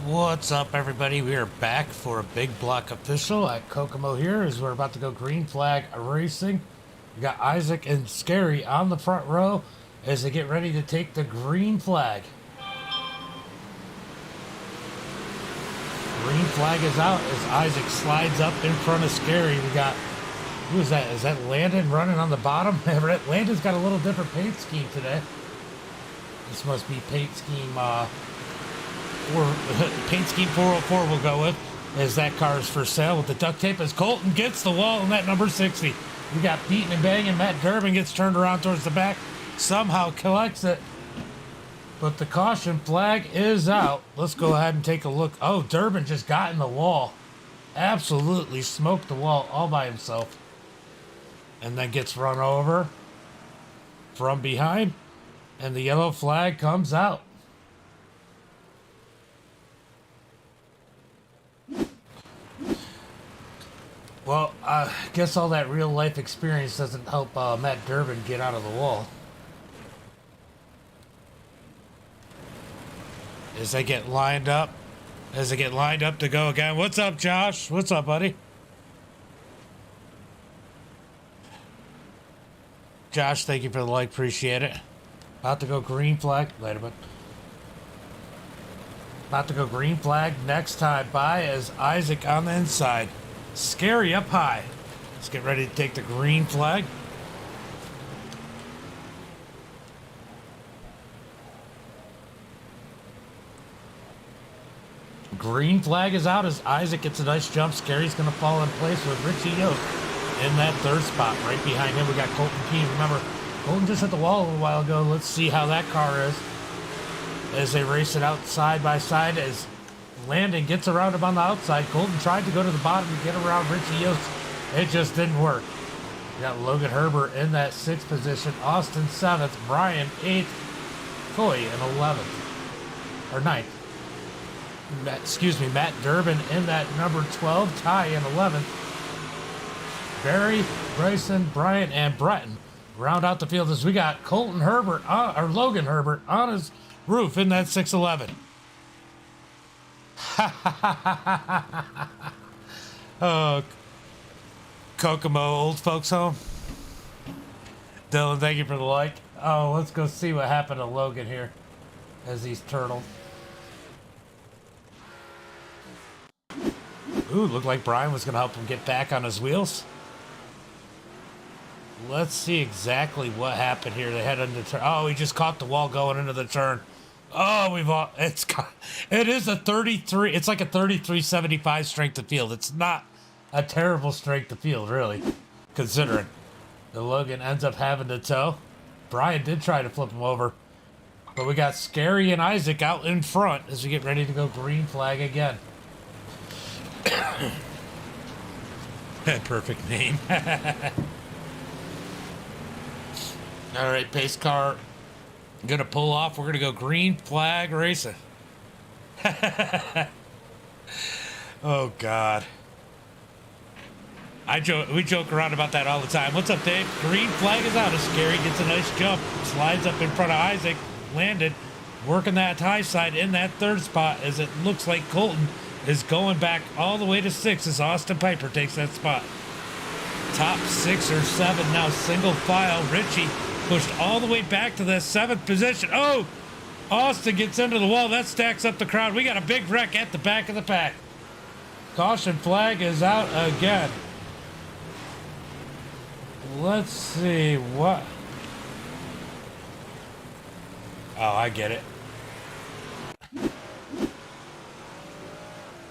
What's up, everybody? We are back for a big block official at Kokomo here as we're about to go green flag racing. We got Isaac and Scary on the front row as they get ready to take the green flag. Green flag is out as Isaac slides up in front of Scary. We got, who is that? Is that Landon running on the bottom? Landon's got a little different paint scheme today. This must be paint scheme or paint scheme 404 we'll go with, as that car is for sale with the duct tape as Colton gets the wall in that number 60. We got beating and banging. Matt Durbin gets turned around towards the back, somehow collects it, but the caution flag is out. Let's go ahead and take a look. Oh, Durbin just got in the wall, absolutely smoked the wall all by himself, and then gets run over from behind, and the yellow flag comes out. Well, I guess all that real life experience doesn't help Matt Durbin get out of the wall. As they get lined up to go again. What's up, Josh? What's up, buddy? Josh, thank you for the like, appreciate it. About to go green flag. Wait a minute. About to go green flag next time by as Isaac on the inside. Scary up high. Let's get ready to take the green flag. Green flag is out as Isaac gets a nice jump. Scary's going to fall in place with Richie Yoke in that third spot. Right behind him, we got Colton Keene. Remember, Colton just hit the wall a little while ago. Let's see how that car is as they race it out side by side as Landon gets around him on the outside. Colton tried to go to the bottom to get around Richie Yost. It just didn't work. We got Logan Herbert in that 6th position. Austin 7th. Brian 8th. Coy in 11th. Or 9th. Matt Durbin in that number 12. Ty in 11th. Barry, Bryson, Bryant, and Breton round out the field as we got Colton Herbert, or Logan Herbert on his roof in that 611. Oh, Kokomo old folks home. Dylan, thank you for the like. Oh, let's go see what happened to Logan here as he's turtled. Ooh, looked like Brian was going to help him get back on his wheels. Let's see exactly what happened here. They had into turn. Oh, he just caught the wall going into the turn. Oh, it is a 33. It's like a 33.75 strength of field. It's not a terrible strength of field, really, considering. The Logan ends up having to tow. Brian did try to flip him over, but we got Scary and Isaac out in front as we get ready to go green flag again. Perfect name. All right, pace car. Gonna pull off. We're gonna go green flag racing. Oh God. We joke around about that all the time. What's up, Dave? Green flag is out. Scary gets a nice jump. Slides up in front of Isaac. Landed. Working that high side in that third spot as it looks like Colton is going back all the way to 6 as Austin Piper takes that spot. Top 6 or 7 now single file. Richie pushed all the way back to the 7th position. Oh, Austin gets into the wall. That stacks up the crowd. We got a big wreck at the back of the pack. Caution flag is out again. Let's see what. Oh, I get it.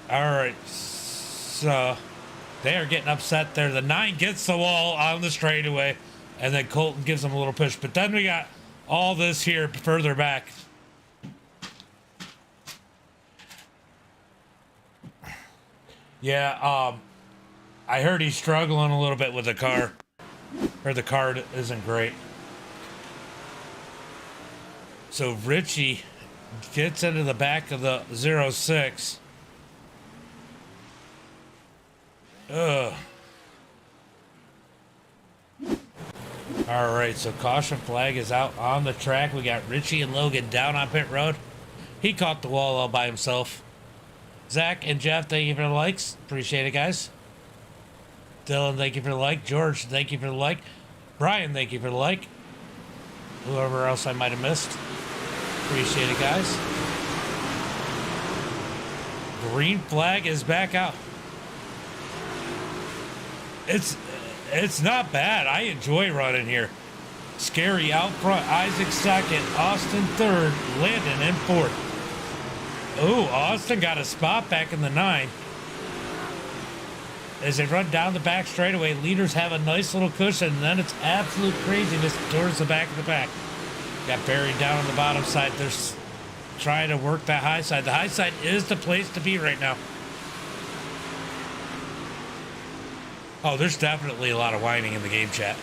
All right, so they are getting upset there. The 9 gets the wall on the straightaway. And then Colton gives him a little push. But then we got all this here further back. Yeah, I heard he's struggling a little bit with the car. Or the car isn't great. So Richie gets into the back of the 06. Ugh. All right, so caution flag is out on the track. We got Richie and Logan down on pit road. He caught the wall all by himself. Zach and Jeff, thank you for the likes. Appreciate it, guys. Dylan, thank you for the like. George, thank you for the like. Brian, thank you for the like. Whoever else I might have missed. Appreciate it, guys. Green flag is back out. It's not bad. I enjoy running here. Scary out front. Isaac second. Austin third. Landon in fourth. Ooh, Austin got a spot back in the 9. As they run down the back straightaway, leaders have a nice little cushion, and then it's absolute craziness towards the back of the pack. Got buried down on the bottom side. They're trying to work that high side. The high side is the place to be right now. Oh, there's definitely a lot of whining in the game chat.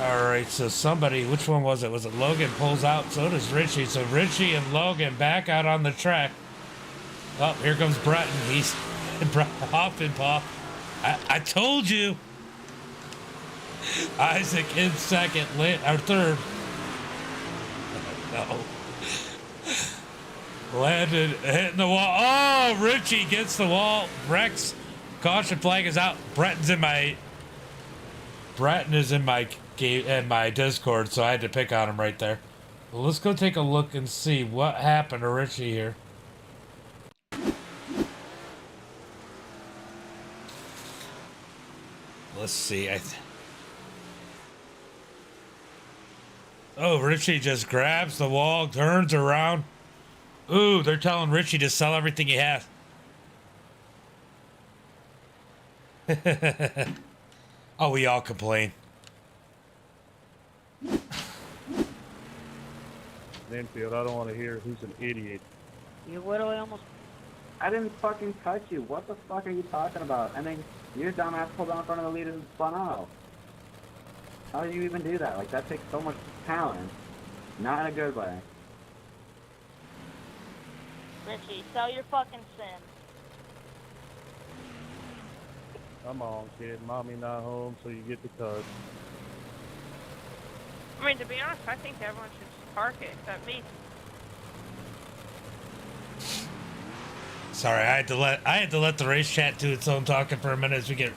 All right, so somebody, which one was it? Was it Logan pulls out? So does Richie. So Richie and Logan back out on the track. Oh, here comes Breton. He's off and pop. I told you. Isaac in second, or third. No. Landon hitting the wall. Oh, Richie gets the wall. Rex, caution flag is out. Breton is in my game and my Discord, so I had to pick on him right there. Well, let's go take a look and see what happened to Richie here. Let's see. Oh, Richie just grabs the wall, turns around. Ooh, they're telling Richie to sell everything he has. Oh, we all complain. Linfield, I don't want to hear who's an idiot. You literally almost... I didn't fucking touch you. What the fuck are you talking about? And then your dumbass pulled out in front of the leader and spun out. How did you even do that? Like, that takes so much talent. Not in a good way. Richie, sell your fucking sin. Come on, kid. Mommy not home, so you get the card. I mean, to be honest, I think everyone should park it except me. Sorry, I had to let the race chat do its own talking for a minute as we get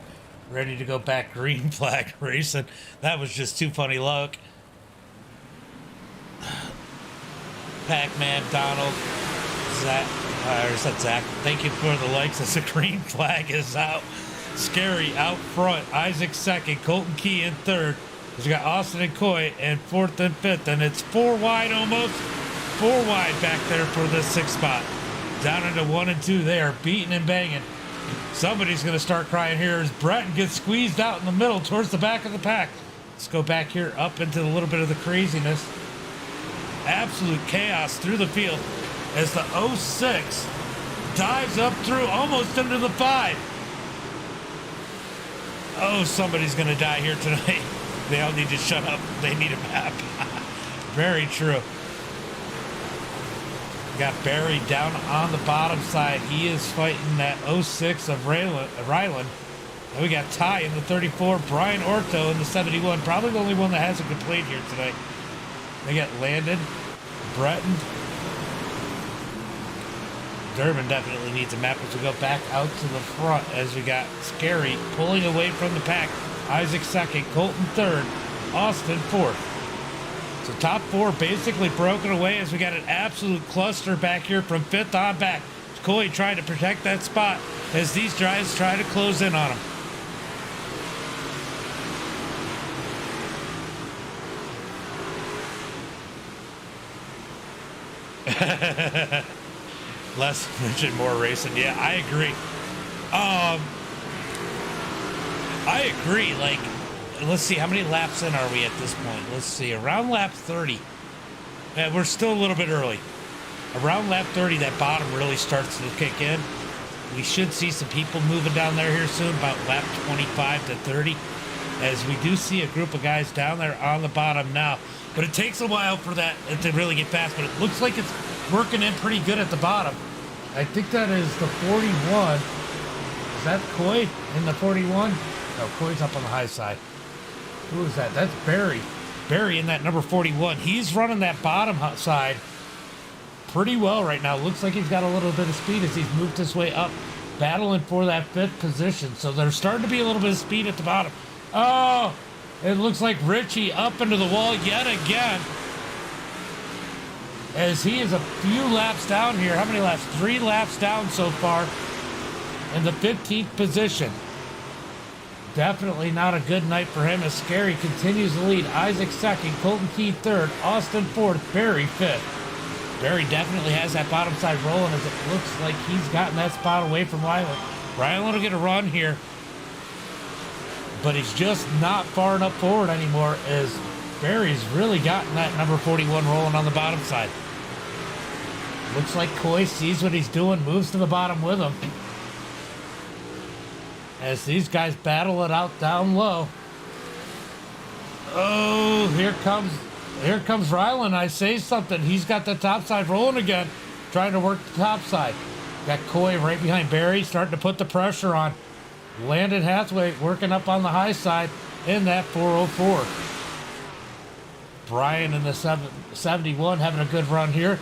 ready to go back green flag racing. That was just too funny luck. Pac-Man, Donald, Zach, or is that Zach? Thank you for the likes as the green flag is out. Scary out front. Isaac second. Colton Key in third. We got Austin and Coy in fourth and fifth, and it's 4 wide almost. 4 wide back there for the 6th spot. Down into 1 and 2 there, beating and banging. Somebody's going to start crying here as Breton gets squeezed out in the middle towards the back of the pack. Let's go back here up into a little bit of the craziness. Absolute chaos through the field as the 06 dives up through almost into the 5. Oh, somebody's going to die here tonight. They all need to shut up. They need a map. Very true. Got Barry down on the bottom side. He is fighting that 06 of Ryland. And we got Ty in the 34. Brian Orto in the 71. Probably the only one that hasn't complained here tonight. They got Landon, Breton. Durbin definitely needs a map as we go back out to the front as we got Scary pulling away from the pack. Isaac second, Colton third, Austin fourth. So top 4 basically broken away as we got an absolute cluster back here from 5th on back. Coy trying to protect that spot as these guys try to close in on him. Less mention, more racing. Yeah, I agree. I agree. Like, let's see, how many laps in are we at this point? Let's see, around lap 30. We're still a little bit early. Around lap 30, that bottom really starts to kick in. We should see some people moving down there here soon, about lap 25 to 30, as we do see a group of guys down there on the bottom now. But it takes a while for that to really get fast, but it looks like it's working in pretty good at the bottom. I think that is the 41. Is that Coy in the 41? No, Coy's up on the high side. Who is that? That's Barry. Barry in that number 41. He's running that bottom side pretty well right now. Looks like he's got a little bit of speed as he's moved his way up, battling for that 5th position. So there's starting to be a little bit of speed at the bottom. Oh, it looks like Richie up into the wall yet again, as he is a few laps down here. How many laps? 3 laps down so far in the 15th position. Definitely not a good night for him as Scary continues to lead. Isaac 2nd, Colton Key 3rd, Austin 4th, Barry 5th. Barry definitely has that bottom side rolling as it looks like he's gotten that spot away from Ryland. Ryland will get a run here, but he's just not far enough forward anymore as Barry's really gotten that number 41 rolling on the bottom side. Looks like Coy sees what he's doing, moves to the bottom with him, as these guys battle it out down low. Oh, here comes Ryland. I say something. He's got the top side rolling again, trying to work the top side. Got Coy right behind Barry, starting to put the pressure on. Landon Hathaway working up on the high side in that 404. Brian in the 71 having a good run here.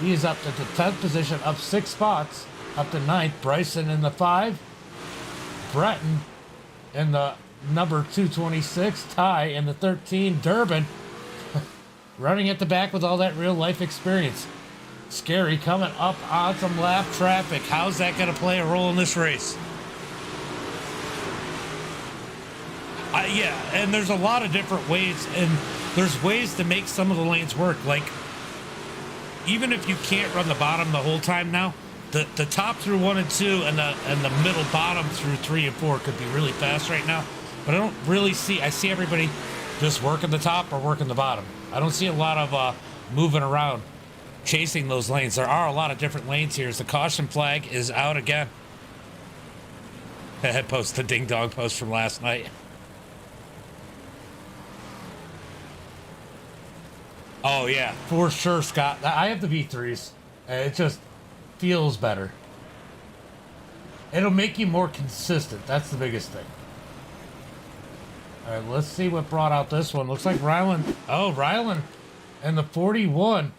He is up to the 10th position, up 6 spots, up to 9th. Bryson in the 5. Breton in the number 226. Ty in the 13. Durbin running at the back with all that real life experience. Scary coming up on some lap traffic. How's that going to play a role in this race? Yeah, and there's a lot of different ways, and there's ways to make some of the lanes work. Like, even if you can't run the bottom the whole time now, the top through 1 and 2 and the middle bottom through 3 and 4 could be really fast right now. But I don't really see, I see everybody just working the top or working the bottom. I don't see a lot of moving around, chasing those lanes. There are a lot of different lanes here as the caution flag is out again. I post the ding dong post from last night. Oh yeah, for sure, Scott. I have the V3s. It just feels better. It'll make you more consistent. That's the biggest thing. All right, let's see what brought out this one. Looks like Ryland. Oh, Ryland and the 41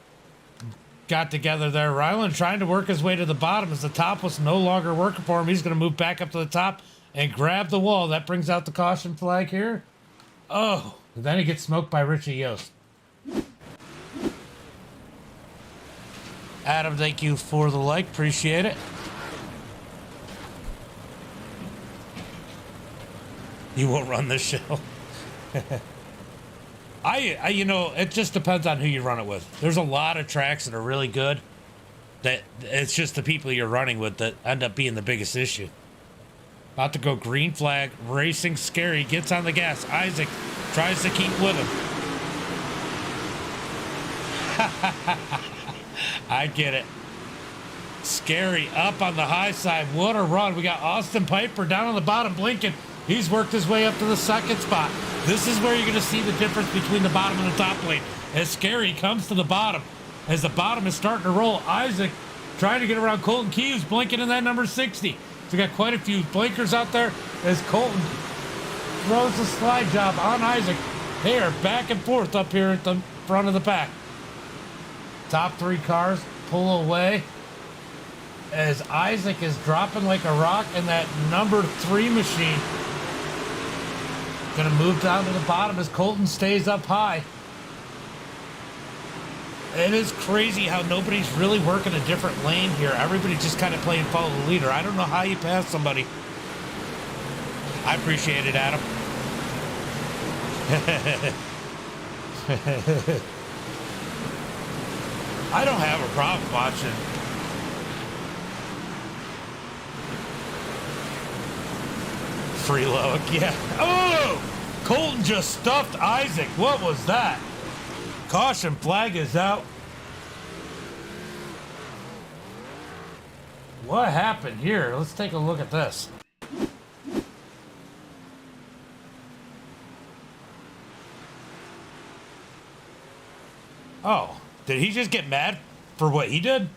got together there. Ryland trying to work his way to the bottom as the top was no longer working for him. He's going to move back up to the top and grab the wall. That brings out the caution flag here. Oh, and then he gets smoked by Richie Yost. Adam, thank you for the like. Appreciate it. You won't run this show. I you know, it just depends on who you run it with. There's a lot of tracks that are really good that it's just the people you're running with that end up being the biggest issue. About to go green flag, racing Scary, gets on the gas. Isaac tries to keep with him. I get it. Scary up on the high side. What a run. We got Austin Piper down on the bottom blinking. He's worked his way up to the 2nd spot. This is where you're going to see the difference between the bottom and the top lane. As Scary comes to the bottom, as the bottom is starting to roll, Isaac trying to get around Colton Key, who's blinking in that number 60. So we got quite a few blinkers out there as Colton throws the slide job on Isaac. They are back and forth up here at the front of the pack. Top 3 cars pull away as Isaac is dropping like a rock in that number 3 machine. Gonna move down to the bottom as Colton stays up high. It is crazy how nobody's really working a different lane here. Everybody's just kind of playing follow the leader. I don't know how you pass somebody. I appreciate it, Adam. I don't have a problem watching. Freeload, yeah. Oh! Colton just stuffed Isaac. What was that? Caution flag is out. What happened here? Let's take a look at this. Oh, did he just get mad for what he did?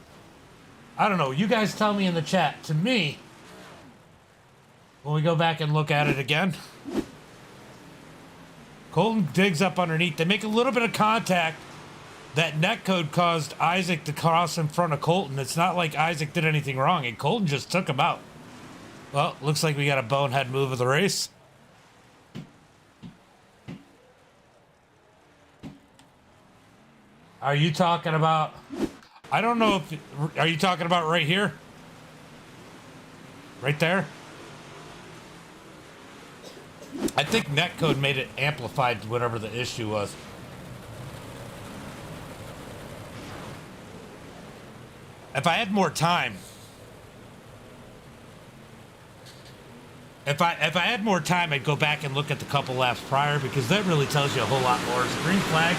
I don't know. You guys tell me in the chat. To me, when we go back and look at it again, Colton digs up underneath. They make a little bit of contact. that netcode caused Isaac to cross in front of Colton. It's not like Isaac did anything wrong, and Colton just took him out. Well, looks like we got a bonehead move of the race. Are you talking about... I don't know if... Are you talking about right here? Right there? I think netcode made it amplified whatever the issue was. If I had more time... If I had more time, I'd go back and look at the couple laps prior, because that really tells you a whole lot more. The green flag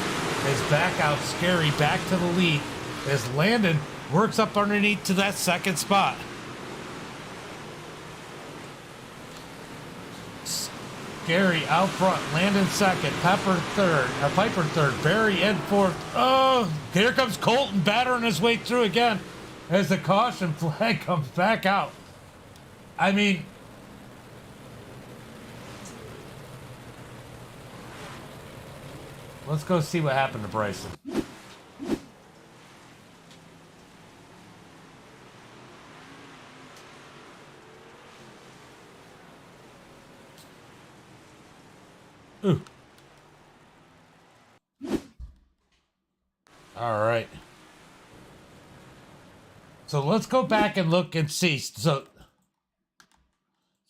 is back out, Scary back to the lead as Landon works up underneath to that second spot. Scary out front, Landon second, Piper third, Barry in fourth. Oh, here comes Colton battering his way through again as the caution flag comes back out. I mean... Let's go see what happened to Bryson. Ooh. All right. So let's go back and look and see. So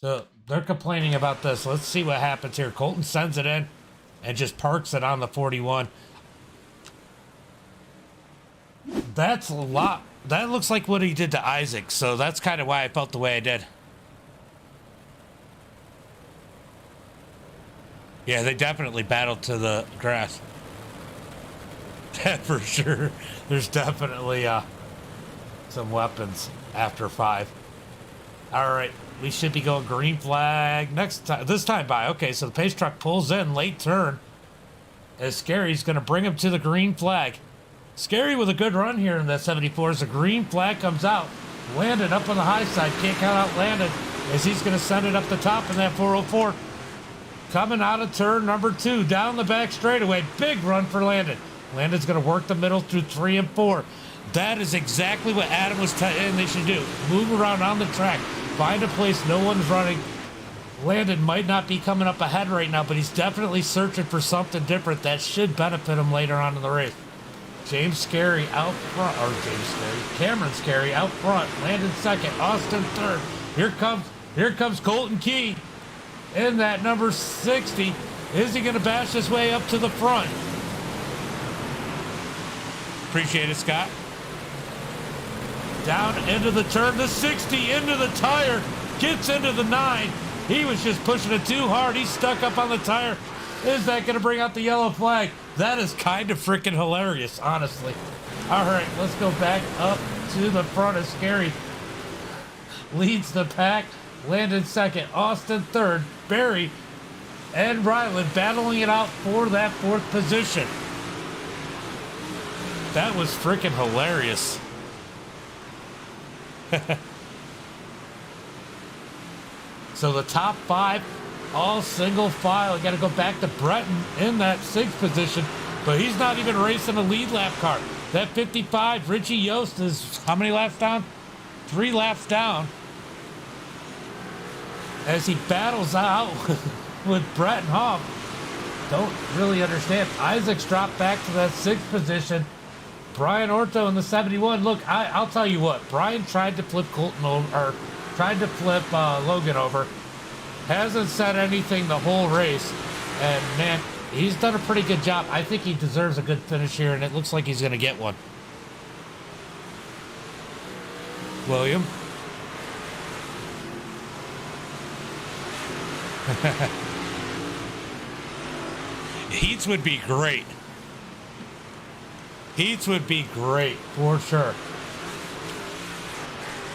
they're complaining about this. Let's see what happens here. Colton sends it in and just parks it on the 41. That's a lot. That looks like what he did to Isaac, so that's kind of why I felt the way I did. Yeah, they definitely battled to the grass. For sure. There's definitely some weapons after 5. All right. We should be going green flag next time. This time by. Okay, so the pace truck pulls in late turn. As Scary's going to bring him to the green flag. Scary with a good run here in that 74 as the green flag comes out. Landon up on the high side. Can't count out Landon as he's going to send it up the top in that 404. Coming out of turn number 2. Down the back straightaway. Big run for Landon. Landon's going to work the middle through 3 and 4. That is exactly what Adam was saying they should do. Move around on the track. Find a place no one's running. Landon might not be coming up ahead right now, but he's definitely searching for something different that should benefit him later on in the race. Cameron Scary out front. Landon second. Austin third. Here comes Colton Key in that number 60. Is he going to bash his way up to the front? Appreciate it, Scott. Down into the turn, the 60 into the tire, gets into the 9. He was just pushing it too hard. He's stuck up on the tire. Is that going to bring out the yellow flag? That is kind of freaking hilarious, honestly. All right, let's go back up to the front of Scary. Leads the pack. Landon second. Austin third. Barry and Ryland battling it out for that 4th position. That was freaking hilarious. So the top 5, all single file. I got to go back to Breton in that 6th position, but he's not even racing a lead lap car. That 55, Richie Yost is how many laps down? 3 laps down. As he battles out with Breton Hoff. Don't really understand. Isaac's dropped back to that 6th position. Brian Orto in the 71. Look, I'll tell you what. Brian tried to flip Colton over, or tried to flip Logan over. Hasn't said anything the whole race. And, man, he's done a pretty good job. I think he deserves a good finish here, and it looks like he's going to get one. William. Heats would be great. Heats would be great, for sure.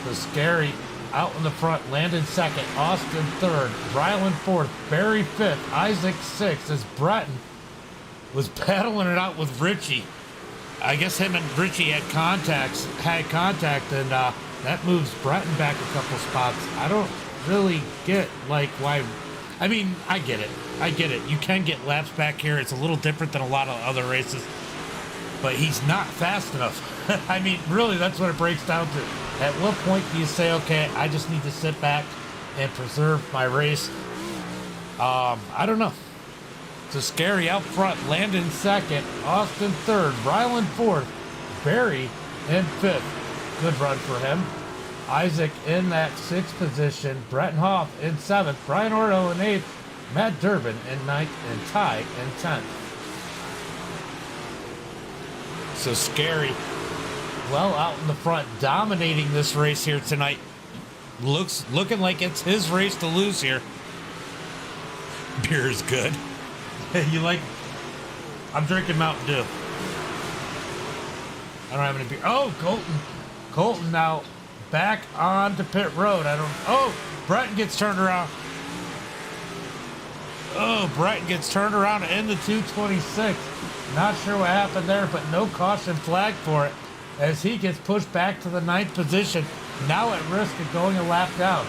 The Scary out in the front. Landon second. Austin third. Ryland fourth. Barry fifth. Isaac sixth. As Breton was battling it out with Richie. I guess him and Richie had contact, and that moves Breton back a couple spots. I don't really get, like, why... I mean, I get it. You can get laps back here. It's a little different than a lot of other races. but he's not fast enough. I mean, really, that's what it breaks down to. At what point do you say, okay, I just need to sit back and preserve my race? I don't know. So Scary out front, Landon second, Austin third, Ryland fourth, Barry in fifth. Good run for him. Isaac in that sixth position, Breton Hoff in seventh, Brian Ordo in eighth, Matt Durbin in ninth, and Ty in 10th. So Scary, well out in the front, dominating this race here tonight. Looking like it's his race to lose here. Beer is good. You like? I'm drinking Mountain Dew. I don't have any beer. Oh, Colton now back onto pit road. Oh, Breton gets turned around. Oh, Breton gets turned around in the 226. Not sure what happened there, but no caution flag for it as he gets pushed back to the 9th position. Now at risk of going a lap down.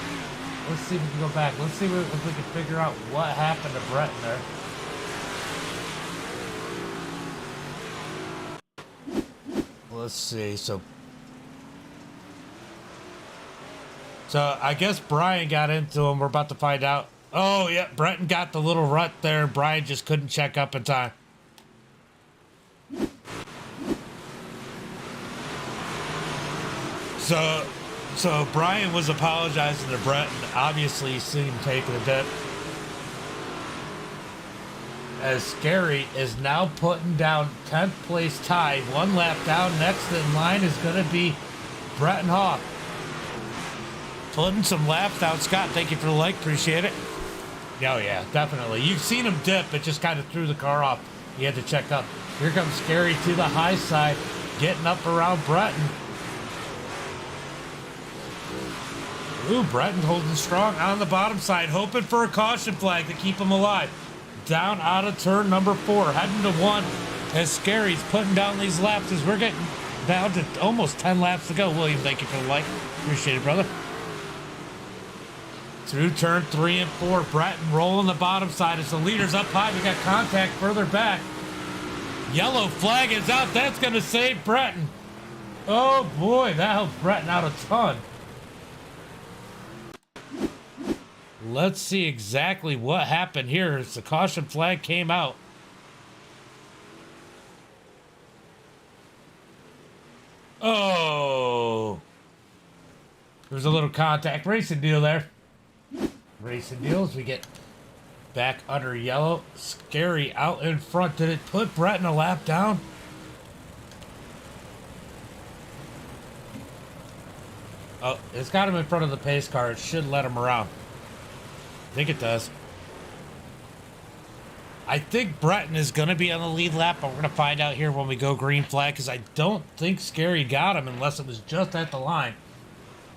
Let's see if we can go back. Let's see if we can figure out what happened to Breton there. Let's see. So I guess Brian got into him. We're about to find out. Oh, yeah. Breton got the little rut there, and Brian just couldn't check up in time. So Brian was apologizing to Breton. Obviously, you see him taking a dip. As Scary is now putting down 10th place Ty. One lap down. Next in line is going to be Breton Hoff. Putting some laps down. Scott, thank you for the like. Appreciate it. Oh, yeah, definitely. You've seen him dip. It just kind of threw the car off. He had to check up. Here comes Scary to the high side. Getting up around Breton. Ooh, Breton holding strong on the bottom side. Hoping for a caution flag to keep him alive. Down out of turn number 4. Heading to 1 as Scary's putting down these laps as we're getting down to almost 10 laps to go. William, thank you for the like. Appreciate it, brother. Through turn 3 and 4. Breton rolling the bottom side as the leader's up high. We got contact further back. Yellow flag is out. That's going to save Breton. Oh, boy. That helps Breton out a ton. Let's see exactly what happened here as the caution flag came out. Oh. There's a little contact racing deal there. Racing deals. We get back under yellow. Scary out in front. Did it put Breton a lap down? Oh, it's got him in front of the pace car. It should let him around. I think it does. I think Breton is going to be on the lead lap, but we're going to find out here when we go green flag because I don't think Scary got him unless it was just at the line.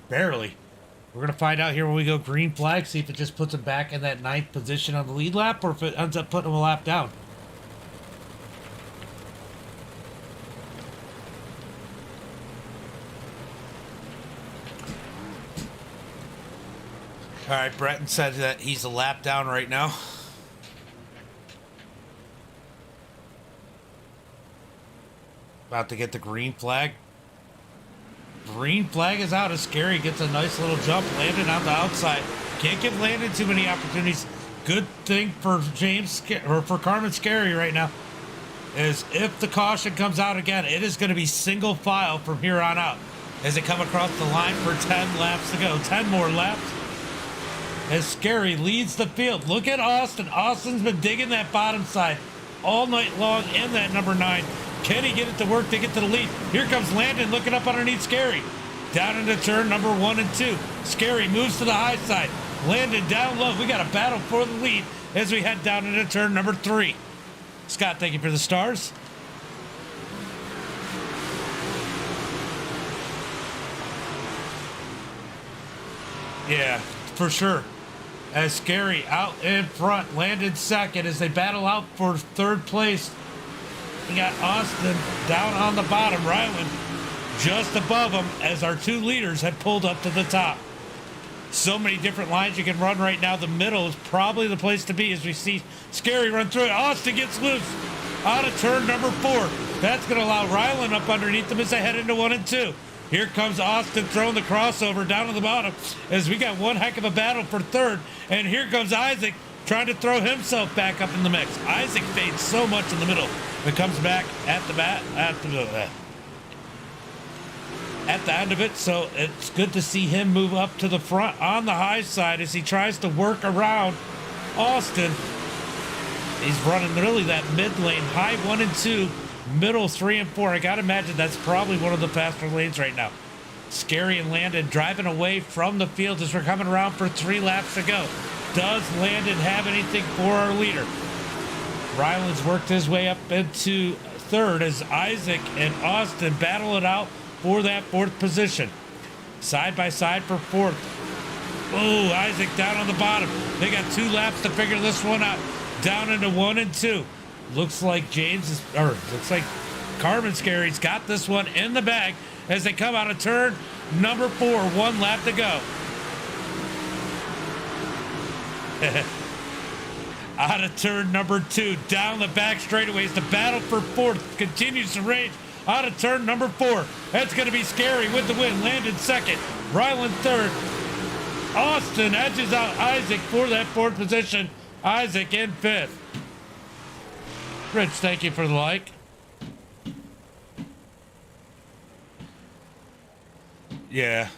Barely. We're going to find out here when we go green flag, see if it just puts him back in that 9th position on the lead lap or if it ends up putting him a lap down. All right, Breton said that he's a lap down right now. About to get the green flag. Green flag is out as Scary gets a nice little jump. Landon on the outside. Can't give Landon too many opportunities. Good thing for for Carmen Scary right now is if the caution comes out again, it is going to be single file from here on out as they come across the line for 10 laps to go. 10 more laps. As Scary leads the field. Look at Austin. Austin's been digging that bottom side all night long in that number 9. Can he get it to work to get to the lead? Here comes Landon looking up underneath Scary. Down into turn number 1 and 2. Scary moves to the high side. Landon down low. We got a battle for the lead as we head down into turn number 3. Scott, thank you for the stars. Yeah, for sure. As Scary out in front, Landon second as they battle out for 3rd place. We got Austin down on the bottom, Ryland just above him as our 2 leaders have pulled up to the top. So many different lines you can run right now. The middle is probably the place to be as we see Scary run through it. Austin gets loose out of turn number 4. That's going to allow Ryland up underneath them as they head into 1 and 2. Here comes Austin throwing the crossover down to the bottom as we got one heck of a battle for third. And here comes Isaac trying to throw himself back up in the mix. Isaac fades so much in the middle, but comes back at the end of it. So it's good to see him move up to the front on the high side as he tries to work around Austin. He's running really that mid lane, high 1 and 2, middle 3 and 4. I gotta imagine that's probably one of the faster lanes right now. Scary and Landon driving away from the field as we're coming around for 3 laps to go. Does Landon have anything for our leader? Ryland's worked his way up into third as Isaac and Austin battle it out for that 4th position. Side by side for 4th. Oh, Isaac down on the bottom. They got 2 laps to figure this one out. Down into 1 and 2. Looks like looks like Carbon Scary's got this one in the bag as they come out of turn number 4. 1 lap to go. Out of turn number 2, down the back straightaways. The battle for 4th continues to rage. Out of turn number 4. That's going to be Scary with the win. Landon 2nd. Ryland 3rd. Austin edges out Isaac for that 4th position. Isaac in 5th. Rich, thank you for the like. Yeah.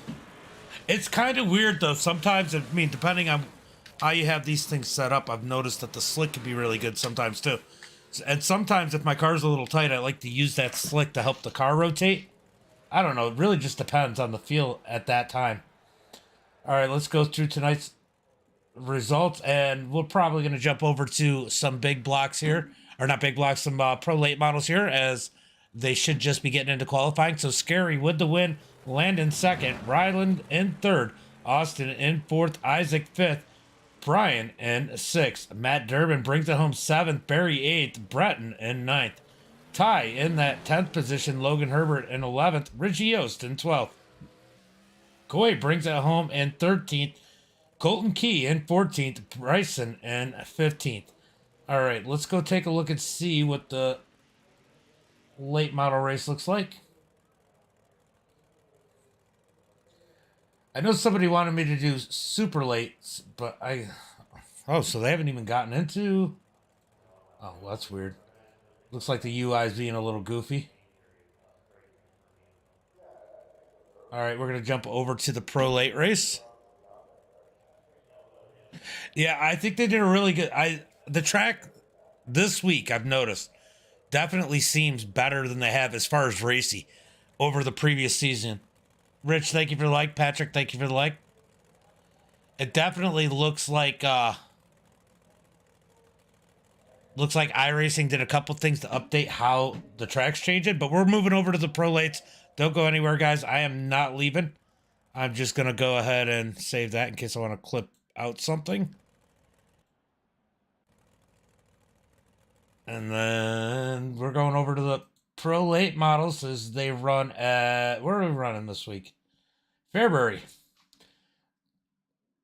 It's kind of weird, though. Sometimes, I mean, depending on how you have these things set up, I've noticed that the slick can be really good sometimes, too. And sometimes, if my car's a little tight, I like to use that slick to help the car rotate. I don't know. It really just depends on the feel at that time. All right, let's go through tonight's results, and we're probably going to jump over to some big blocks here. Or not big blocks, some pro late models here, as they should just be getting into qualifying. So Scary with the win, Landon 2nd, Ryland in 3rd, Austin in 4th, Isaac 5th, Brian in 6th, Matt Durbin brings it home 7th, Barry 8th, Breton in 9th, Ty in that 10th position, Logan Herbert in 11th, Richie Yost in 12th, Coy brings it home in 13th, Colton Key in 14th, Bryson in 15th. All right, let's go take a look and see what the late model race looks like. I know somebody wanted me to do super late, but oh, so they haven't even gotten into... Oh, well, that's weird. Looks like the UI is being a little goofy. All right, we're going to jump over to the pro late race. Yeah, I think they did a really good... The track this week, I've noticed, definitely seems better than they have as far as racy over the previous season. Rich, thank you for the like. Patrick, thank you for the like. It definitely looks like iRacing did a couple things to update how the track's changing, but we're moving over to the pro lates. Don't go anywhere, guys. I am not leaving. I'm just going to go ahead and save that in case I want to clip out something. And then we're going over to the pro late models as they run at... Where are we running this week? Fairbury.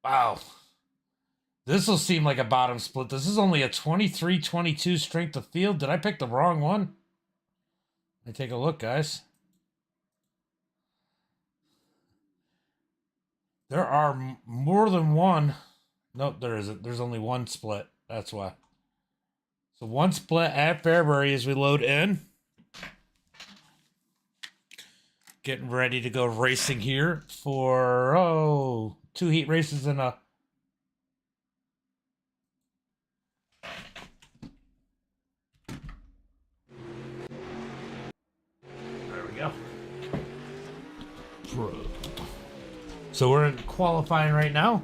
Wow. This will seem like a bottom split. This is only a 23-22 strength of field. Did I pick the wrong one? Let me take a look, guys. There are more than one. Nope, there isn't. There's only one split. That's why. So one split at Fairbury as we load in. Getting ready to go racing here for, 2 heat races and a... There we go. Pro. So we're in qualifying right now.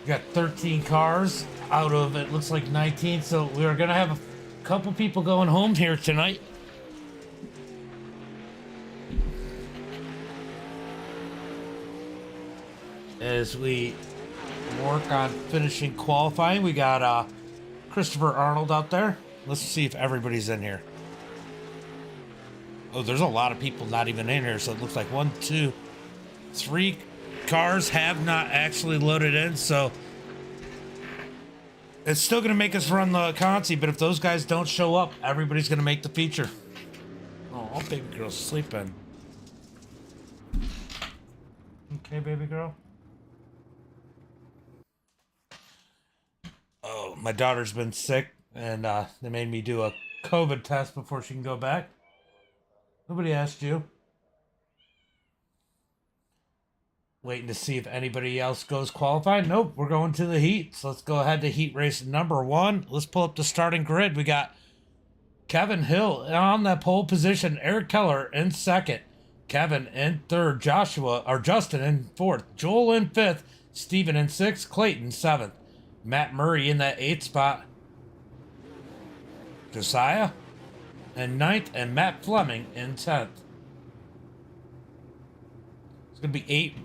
We got 13 cars out of, it looks like 19, so we're going to have a couple people going home here tonight. As we work on finishing qualifying, we got Christopher Arnold out there. Let's see if everybody's in here. Oh, there's a lot of people not even in here, so it looks like 1, 2, 3 cars have not actually loaded in, so It's still going to make us run the Conti, but if those guys don't show up, everybody's going to make the feature. Oh, baby girl's sleeping. Okay, baby girl. Oh, my daughter's been sick, and they made me do a COVID test before she can go back. Nobody asked you. Waiting to see if anybody else goes qualified. Nope, we're going to the heat. So let's go ahead to heat race number 1. Let's pull up the starting grid. We got Kevin Hill on that pole position. Eric Keller in second. Kevin in third. Justin in fourth. Joel in fifth. Steven in sixth. Clayton seventh. Matt Murray in that 8th spot. Josiah in 9th. And Matt Fleming in 10th. It's going to be 8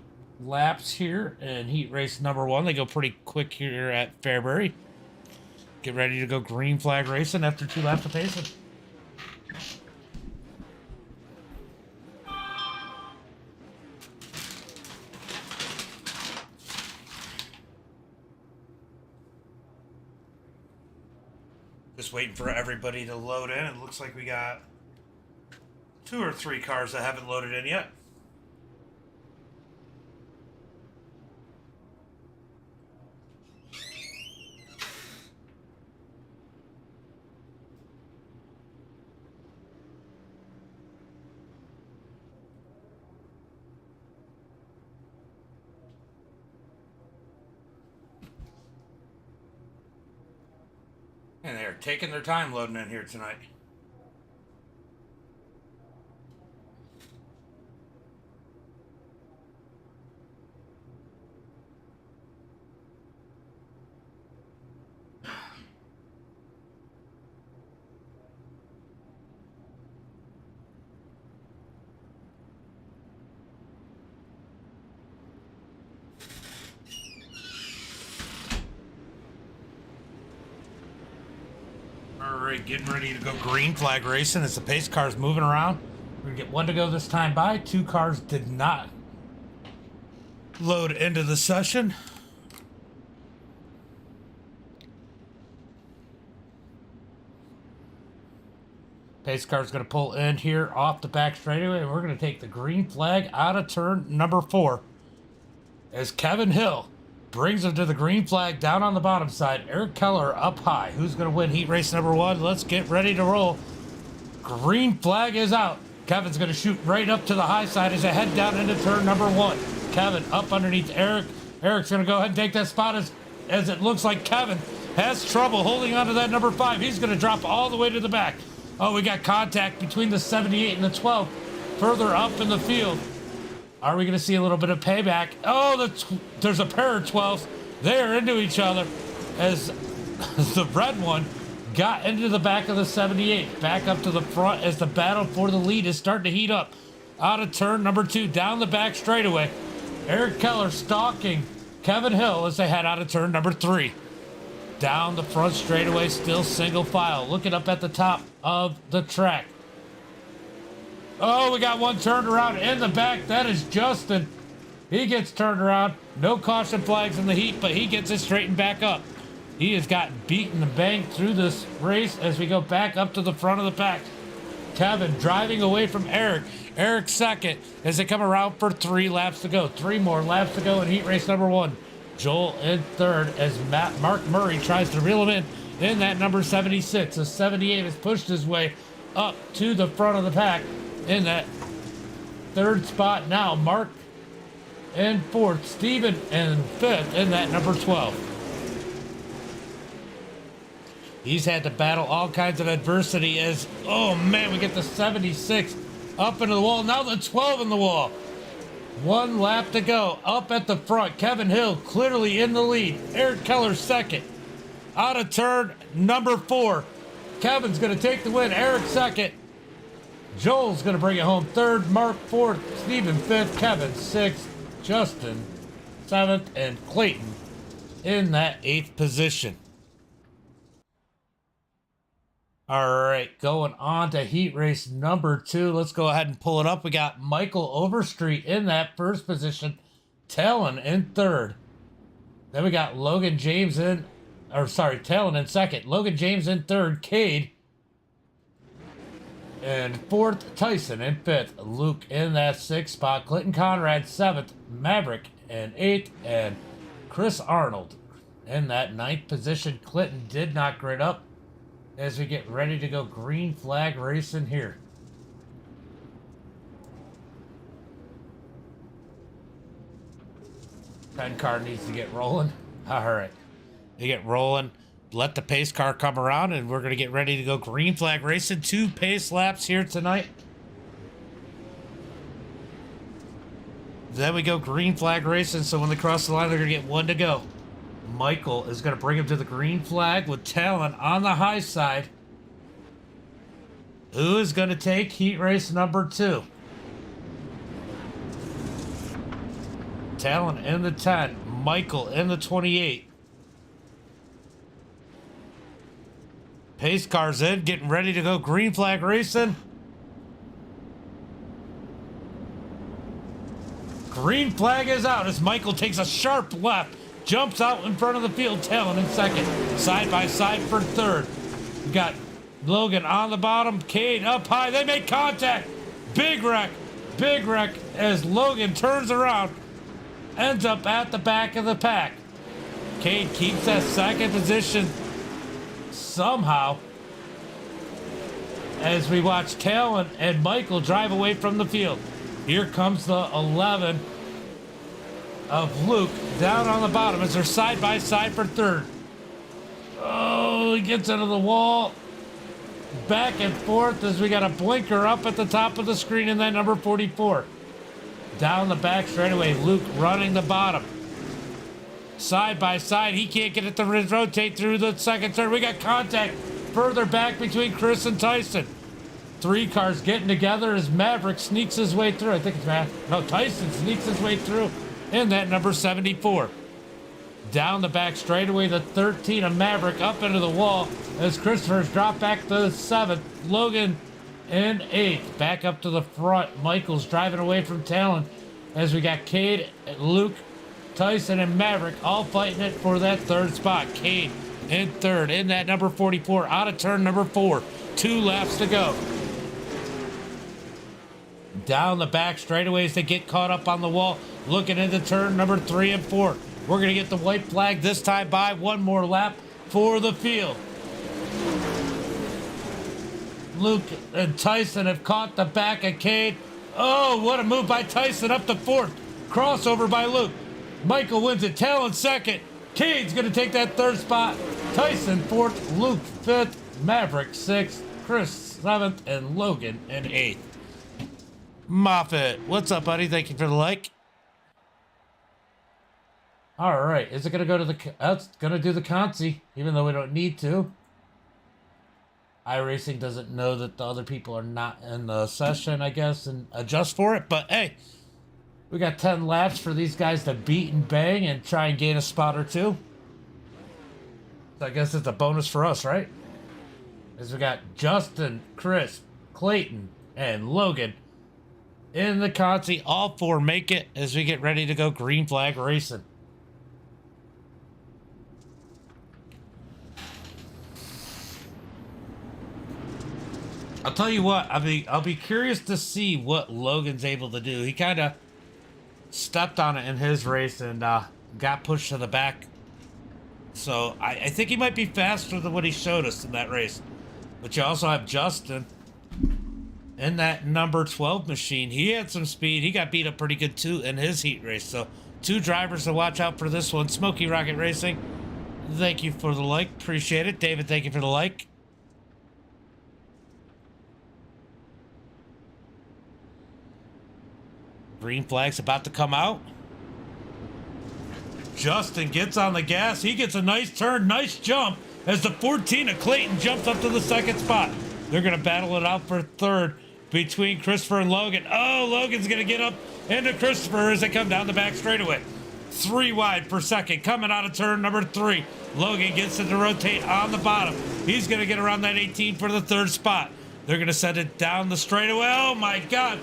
laps here in heat race number 1. They go pretty quick here at Fairbury. Get ready to go green flag racing after 2 laps of pacing. Just waiting for everybody to load in. It looks like we got 2 or 3 cars that haven't loaded in yet. And they're taking their time loading in here tonight. Alright, getting ready to go green flag racing as the pace car's moving around. We're gonna get 1 to go this time by. 2 cars did not load into the session. Pace car's gonna pull in here off the back straightaway, and we're gonna take the green flag out of turn number 4 as Kevin Hill brings him to the green flag down on the bottom side. Eric Keller up high. Who's going to win heat race number 1? Let's get ready to roll. Green flag is out. Kevin's going to shoot right up to the high side as they head down into turn number 1. Kevin up underneath Eric. Eric's going to go ahead and take that spot as it looks like Kevin has trouble holding onto that number 5. He's going to drop all the way to the back. Oh, we got contact between the 78 and the 12 further up in the field. Are we going to see a little bit of payback? Oh, there's a pair of 12s. They're into each other as the red one got into the back of the 78. Back up to the front as the battle for the lead is starting to heat up. Out of turn number 2, down the back straightaway. Eric Keller stalking Kevin Hill as they head out of turn number 3. Down the front straightaway, still single file. Looking up at the top of the track. Oh, we got one turned around in the back. That is Justin. He gets turned around. No caution flags in the heat, but he gets it straightened back up. He has gotten beaten and banged through this race as we go back up to the front of the pack. Kevin driving away from Eric. Eric second as they come around for 3 laps to go. 3 more laps to go in heat race number 1. Joel in third as Mark Murray tries to reel him in that number 76. The 78 has pushed his way up to the front of the pack. In that 3rd spot now, Mark in 4th, Steven in 5th in that number 12. He's had to battle all kinds of adversity as, oh man, we get the 76 up into the wall. Now the 12 in the wall. 1 lap to go. Up at the front, Kevin Hill clearly in the lead. Eric Keller second. Out of turn number 4. Kevin's going to take the win. Eric second. Joel's going to bring it home 3rd, Mark 4th, Steven 5th, Kevin 6th, Justin 7th, and Clayton in that 8th position. All right, going on to heat race number 2. Let's go ahead and pull it up. We got Michael Overstreet in that 1st position, Talon in 3rd. Then we got Logan James in or sorry, Talon in second. Logan James in third. Cade in fourth. Tyson in fifth. Luke in that sixth spot. Clinton Conrad seventh. Maverick in eighth. And Chris Arnold in that ninth position. Clinton did not grid up as we get ready to go green flag racing here. Pen car needs to get rolling. All right. They get rolling. Let the pace car come around, and we're going to get ready to go green flag racing. 2 pace laps here tonight. Then we go green flag racing, so when they cross the line, they're going to get 1 to go. Michael is going to bring him to the green flag with Talon on the high side. Who is going to take heat race number 2? Talon in the 10. Michael in the 28. Pace cars in, getting ready to go green flag racing. Green flag is out as Michael takes a sharp left. Jumps out in front of the field. Talon in second. Side by side for third. We got Logan on the bottom. Cade up high. They make contact. Big wreck. Big wreck as Logan turns around. Ends up at the back of the pack. Cade keeps that second position somehow as we watch Talon and Michael drive away from the field. Here comes the 11 of Luke down on the bottom as they're side by side for third. Oh, he gets into the wall. Back and forth as we got a blinker up at the top of the screen in that number 44. Down the back straightaway, Luke running the bottom. Side by side, he can't get it to rotate through the second turn. We got contact further back between Chris and Tyson. 3 cars getting together as Maverick sneaks his way through. I think it's Tyson sneaks his way through in that number 74. Down the back straightaway, the 13 of Maverick up into the wall as Christopher's dropped back to the 7th. Logan in 8th. Back up to the front. Michael's driving away from Talon as we got Cade, Luke, Tyson, and Maverick all fighting it for that 3rd spot. Cade in 3rd in that number 44 out of turn number 4. 2 laps to go. Down the back straightaways to get caught up on the wall. Looking into turn number 3 and 4. We're going to get the white flag this time by 1 more lap for the field. Luke and Tyson have caught the back of Cade. Oh, what a move by Tyson up to 4th. Crossover by Luke. Michael wins it. Talon 2nd. Cade's going to take that 3rd spot. Tyson 4th. Luke 5th. Maverick 6th. Chris 7th. And Logan in 8th. Moffat, what's up, buddy? Thank you for the like. All right, is it gonna go to the? It's gonna do the Consi, even though we don't need to. iRacing doesn't know that the other people are not in the session, I guess, and adjust for it. But hey, we got 10 laps for these guys to beat and bang and try and gain a spot or 2. So I guess it's a bonus for us, right? As we got Justin, Chris, Clayton, and Logan in the Consi. All 4 make it as we get ready to go green flag racing. I'll tell you what, I'll be curious to see what Logan's able to do. He kind of stepped on it in his race and got pushed to the back. So I think he might be faster than what he showed us in that race. But you also have Justin in that number 12 machine. He had some speed. He got beat up pretty good too in his heat race. So 2 drivers to watch out for this one. Smoky Rocket Racing, thank you for the like. Appreciate it. David, thank you for the like. Green flag's about to come out. Justin gets on the gas. He gets a nice turn, nice jump as the 14 of Clayton jumps up to the 2nd spot. They're going to battle it out for 3rd between Christopher and Logan. Oh, Logan's going to get up into Christopher as they come down the back straightaway. 3 wide for 2nd, coming out of turn number 3. Logan gets it to rotate on the bottom. He's going to get around that 18 for the 3rd spot. They're going to send it down the straightaway. Oh, my God.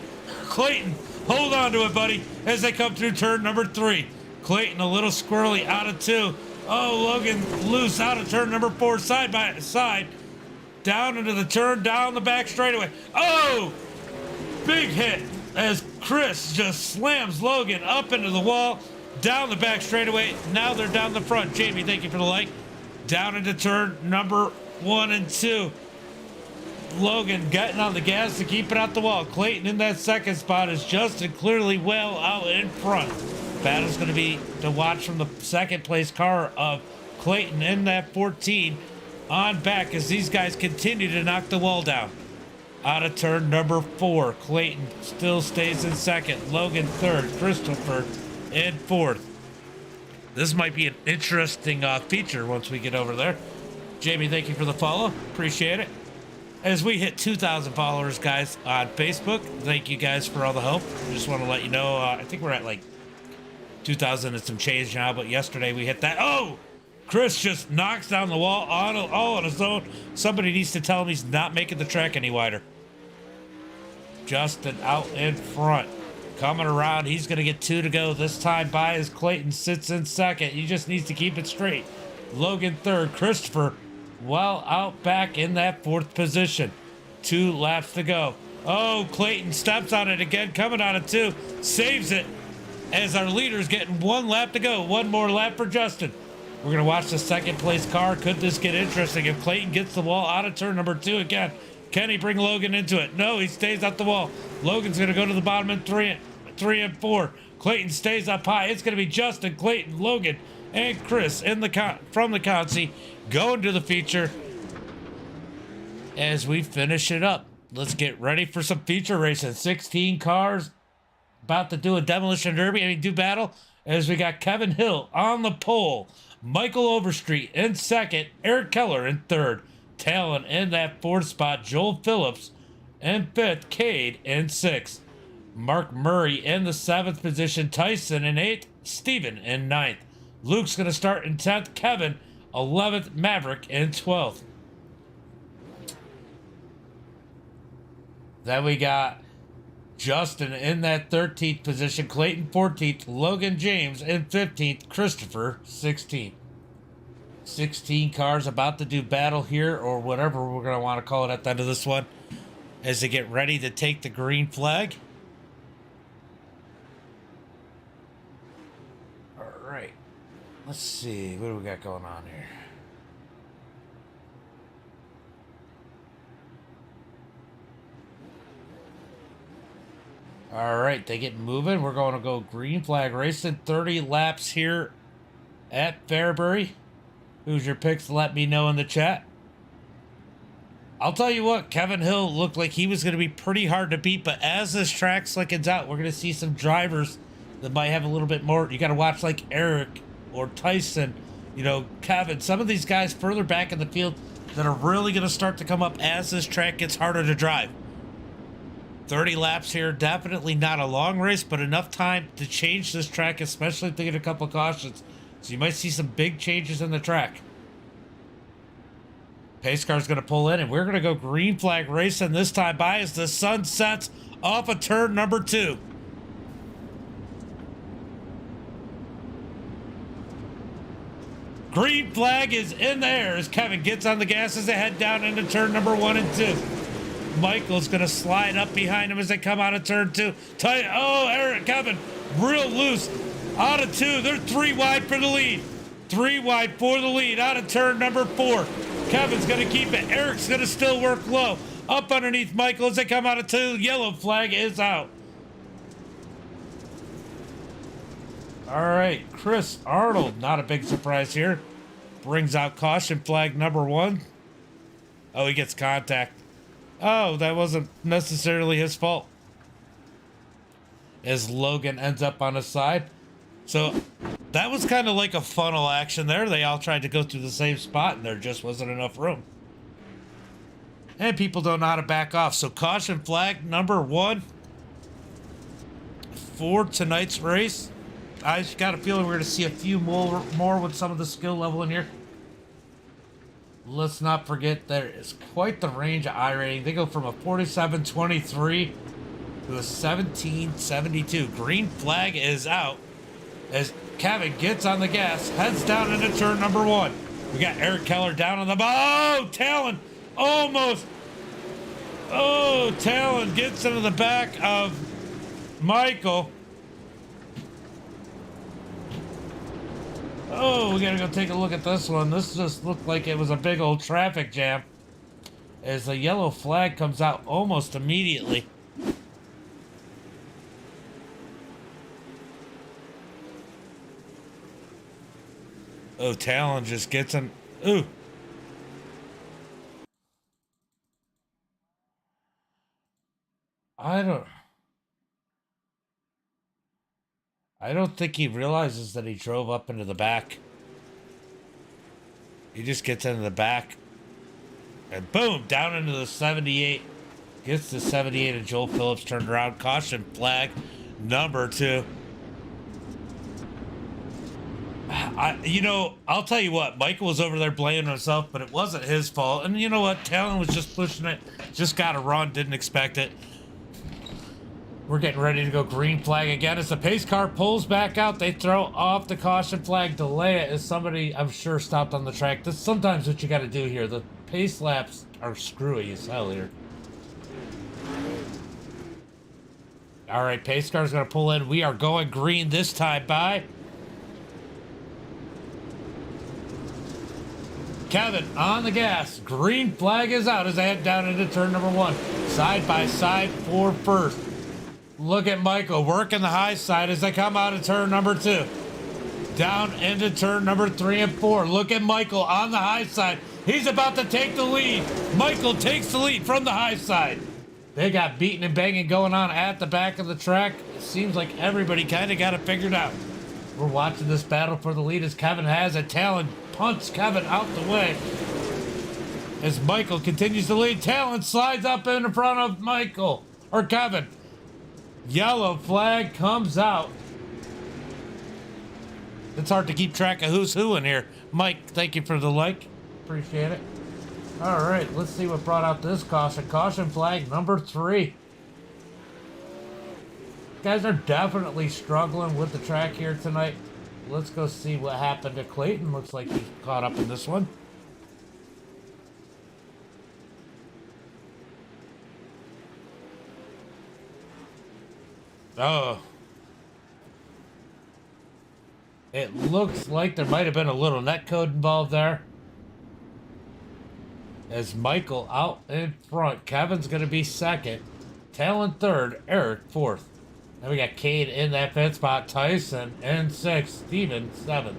Clayton, hold on to it, buddy, as they come through turn number 3. Clayton a little squirrely out of 2. Oh, Logan loose out of turn number 4, side by side. Down into the turn, down the back straightaway. Oh! Big hit as Chris just slams Logan up into the wall, down the back straightaway. Now they're down the front. Jamie, thank you for the like. Down into turn number 1 and 2. Logan getting on the gas to keep it out the wall. Clayton in that second spot is Justin clearly well out in front. Battle's going to be to watch from the second place car of Clayton in that 14 on back as these guys continue to knock the wall down. Out of turn number 4, Clayton still stays in second. Logan third. Christopher in fourth. This might be an interesting feature once we get over there. Jamie, thank you for the follow. Appreciate it. As we hit 2,000 followers, guys, on Facebook, thank you guys for all the help. Just want to let you know, I think we're at like 2,000 and some change now, but yesterday we hit that. Oh! Chris just knocks down the wall all on his own. Somebody needs to tell him he's not making the track any wider. Justin out in front. Coming around, he's going to get 2 to go. This time by as Clayton sits in second. He just needs to keep it straight. Logan third. Christopher well out back in that 4th position. 2 laps to go. Oh, Clayton steps on it again, coming out of 2. Saves it as our leader's getting 1 lap to go. 1 more lap for Justin. We're going to watch the second place car. Could this get interesting? If Clayton gets the wall out of turn number 2 again, can he bring Logan into it? No, he stays at the wall. Logan's going to go to the bottom in 3 and 4. Clayton stays up high. It's going to be Justin, Clayton, Logan, and Chris in the from the consi going to the feature as we finish it up. Let's get ready for some feature racing. 16 cars about to do a demolition derby. Do battle as we got Kevin Hill on the pole. Michael Overstreet in second. Eric Keller in third. Talon in that 4th spot. Joel Phillips in 5th. Cade in 6th. Mark Murray in the 7th position. Tyson in 8th. Steven in 9th. Luke's going to start in 10th. Kevin 11th. Maverick in 12th. Then we got Justin in that 13th position. Clayton 14th. Logan James in 15th. Christopher 16th. 16 cars about to do battle here, or whatever we're going to want to call it at the end of this one, as they get ready to take the green flag. All right. Let's see. What do we got going on here? All right, they get moving. We're going to go green flag racing. 30 laps here at Fairbury. Who's your picks? Let me know in the chat. I'll tell you what, Kevin Hill looked like he was going to be pretty hard to beat, but as this track slickens out, we're going to see some drivers that might have a little bit more. You got to watch like Eric or Tyson, Kevin. Some of these guys further back in the field that are really going to start to come up as this track gets harder to drive. 30 laps here, definitely not a long race, but enough time to change this track, especially if they get a couple cautions. So you might see some big changes in the track. Pace car's going to pull in, and we're going to go green flag racing this time by as the sun sets off of turn number 2. Green flag is in the air as Kevin gets on the gas as they head down into turn number 1 and 2. Michael's going to slide up behind him as they come out of turn 2. Kevin, real loose. Out of 2, they're 3 wide for the lead. 3 wide for the lead out of turn number 4. Kevin's going to keep it. Eric's going to still work low. Up underneath Michael as they come out of 2. Yellow flag is out. All right, Chris Arnold, not a big surprise here. Brings out caution flag number 1. Oh, he gets contact. Oh, that wasn't necessarily his fault. As Logan ends up on his side. So that was kind of like a funnel action there. They all tried to go through the same spot, and there just wasn't enough room. And people don't know how to back off. So caution flag number 1 for tonight's race. I just got a feeling we're going to see a few more with some of the skill level in here. Let's not forget there is quite the range of iRating. They go from a 47.23 to a 17.72. Green flag is out as Kevin gets on the gas, heads down into turn number 1. We got Eric Keller down on the oh, Talon almost. Oh, Talon gets into the back of Michael. Oh, we gotta go take a look at this one. This just looked like it was a big old traffic jam. As a yellow flag comes out almost immediately. Oh, Talon just gets him. Ooh. I don't think he realizes that he drove up into the back. He just gets into the back. And boom, down into the 78. Gets the 78 and Joel Phillips turned around. Caution flag number 2. I'll tell you what, Michael was over there blaming himself, but it wasn't his fault. And you know what? Talon was just pushing it. Just got to run, didn't expect it. We're getting ready to go green flag again. As the pace car pulls back out, they throw off the caution flag, delay it as somebody, I'm sure, stopped on the track. This is sometimes what you got to do here. The pace laps are screwy as hell here. All right, pace car's going to pull in. We are going green this time by Kevin on the gas. Green flag is out as they head down into turn number 1. Side by side for first. Look at Michael working the high side as they come out of turn number 2. Down into turn number 3 and 4. Look at Michael on the high side. He's about to take the lead. Michael takes the lead from the high side. They got beating and banging going on at the back of the track. It seems like everybody kind of got it figured out. We're watching this battle for the lead as Kevin has a Talon punch Kevin out the way. As Michael continues to lead, Talon slides up in front of Michael, or Kevin. Yellow flag comes out. It's hard to keep track of who's who in here. Mike, thank you for the like. Appreciate it. All right, let's see what brought out this caution. Caution flag number 3. Guys are definitely struggling with the track here tonight. Let's go see what happened to Clayton. Looks like he's caught up in this one. Oh. It looks like there might have been a little netcode involved there. As Michael out in front. Kevin's going to be second. Talon third. Eric fourth. Then we got Cade in that fifth spot. Tyson in sixth. Steven seventh.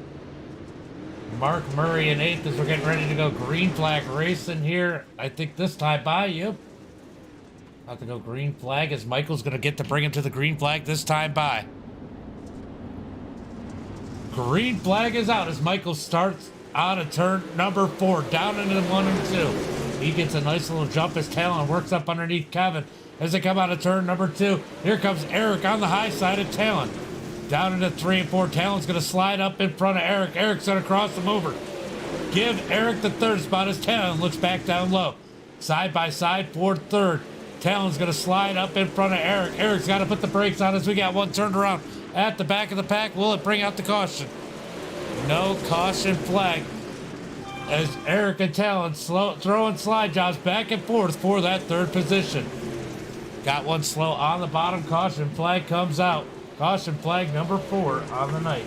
Mark Murray in eighth as we're getting ready to go green flag racing here. I think this time by you. About to go green flag as Michael's going to get to bring him to the green flag this time by. Green flag is out as Michael starts out of turn number 4, down into the 1 and 2. He gets a nice little jump as Talon works up underneath Kevin as they come out of turn number 2. Here comes Eric on the high side of Talon. Down into 3 and 4. Talon's going to slide up in front of Eric. Eric's going to cross him over. Give Eric the third spot as Talon looks back down low. Side by side for third. Talon's going to slide up in front of Eric. Eric's got to put the brakes on as we got one turned around at the back of the pack. Will it bring out the caution? No caution flag as Eric and Talon throwing slide jobs back and forth for that third position. Got one slow on the bottom. Caution flag comes out. Caution flag number 4 on the night.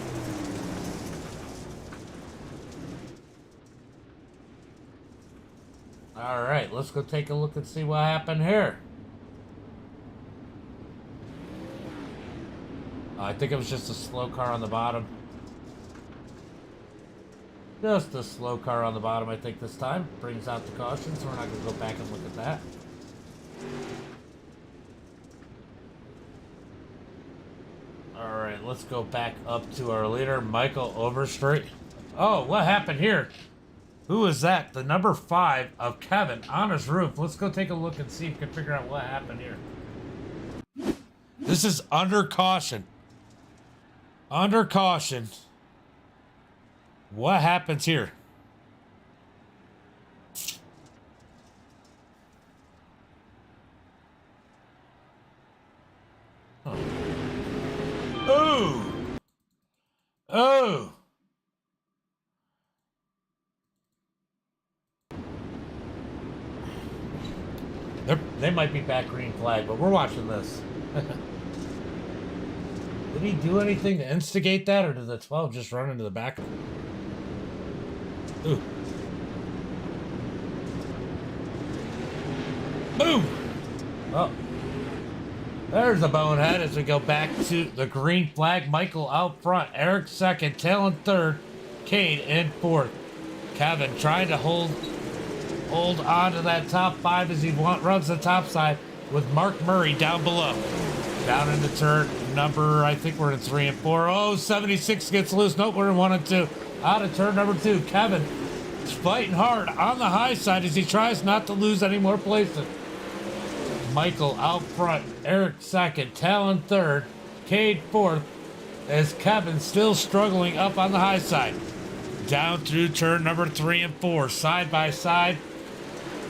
All right, let's go take a look and see what happened here. I think it was just a slow car on the bottom. Just a slow car on the bottom, I think, this time. Brings out the caution, so we're not going to go back and look at that. All right, let's go back up to our leader, Michael Overstreet. Oh, what happened here? Who is that? The number 5 of Kevin on his roof. Let's go take a look and see if we can figure out what happened here. This is under caution. Under caution. What happens here? Huh. Ooh! Oh! They might be back green flag, but we're watching this. Did he do anything to instigate that, or did the 12 just run into the back? Ooh. Boom! Oh. There's a bonehead as we go back to the green flag. Michael out front. Eric second. Tail in third. Cade in fourth. Kevin trying to hold on to that top five as he runs the top side with Mark Murray down below. Down into turn number, I think we're in 3 and 4. Oh, 76 gets loose. Nope, we're in 1 and 2. Out of turn number 2. Kevin is fighting hard on the high side as he tries not to lose any more places. Michael out front. Eric second. Talon third. Cade fourth. As Kevin still struggling up on the high side. Down through turn number 3 and 4. Side by side.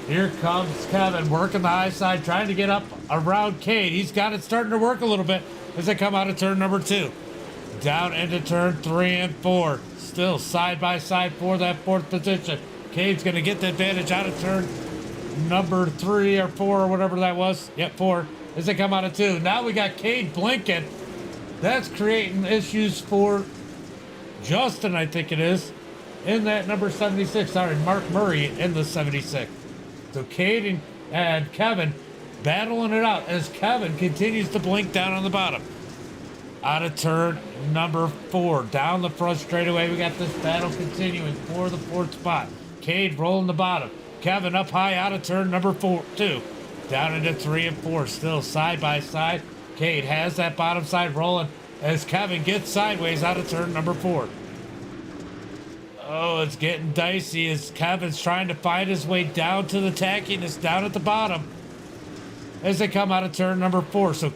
Here comes Kevin working the high side, trying to get up around Cade. He's got it starting to work a little bit as they come out of turn number 2. Down into turn 3 and 4. Still side by side for that fourth position. Cade's going to get the advantage out of turn number 3 or 4 or whatever that was. Yep, 4. As they come out of 2. Now we got Cade blinking. That's creating issues for Justin, I think it is. In that number 76. Sorry, Mark Murray in the 76. So Cade and Kevin battling it out as Kevin continues to blink down on the bottom. Out of turn number 4. Down the front straightaway. We got this battle continuing for the 4th spot. Cade rolling the bottom. Kevin up high out of turn number 2. Down into 3 and 4. Still side by side. Cade has that bottom side rolling as Kevin gets sideways out of turn number 4. Oh, it's getting dicey as Kevin's trying to find his way down to the tackiness down at the bottom as they come out of turn number 4. So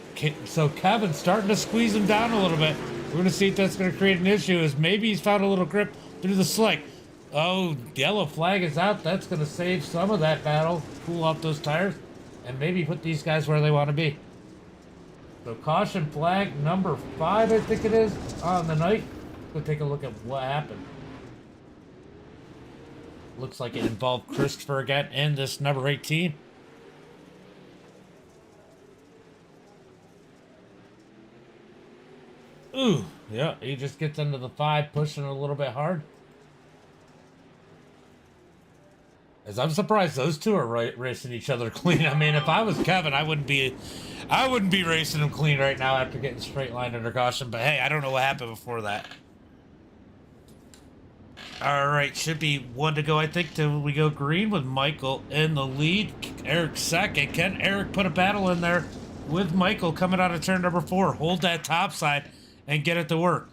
Kevin's starting to squeeze him down a little bit. We're going to see if that's going to create an issue as maybe he's found a little grip through the slick. Oh, yellow flag is out. That's going to save some of that battle, cool off those tires, and maybe put these guys where they want to be. So caution flag number 5, I think it is, on the night. Let's take a look at what happened. Looks like it involved Christopher again and this number 18. Ooh, yeah, he just gets into the 5, pushing a little bit hard. As I'm surprised those two are racing each other clean. I mean, if I was Kevin, I wouldn't be racing them clean right now after getting straight line under caution. But hey, I don't know what happened before that. All right, should be 1 to go, I think, till we go green with Michael in the lead. Eric second. Can Eric put a battle in there with Michael coming out of turn number 4? Hold that top side and get it to work.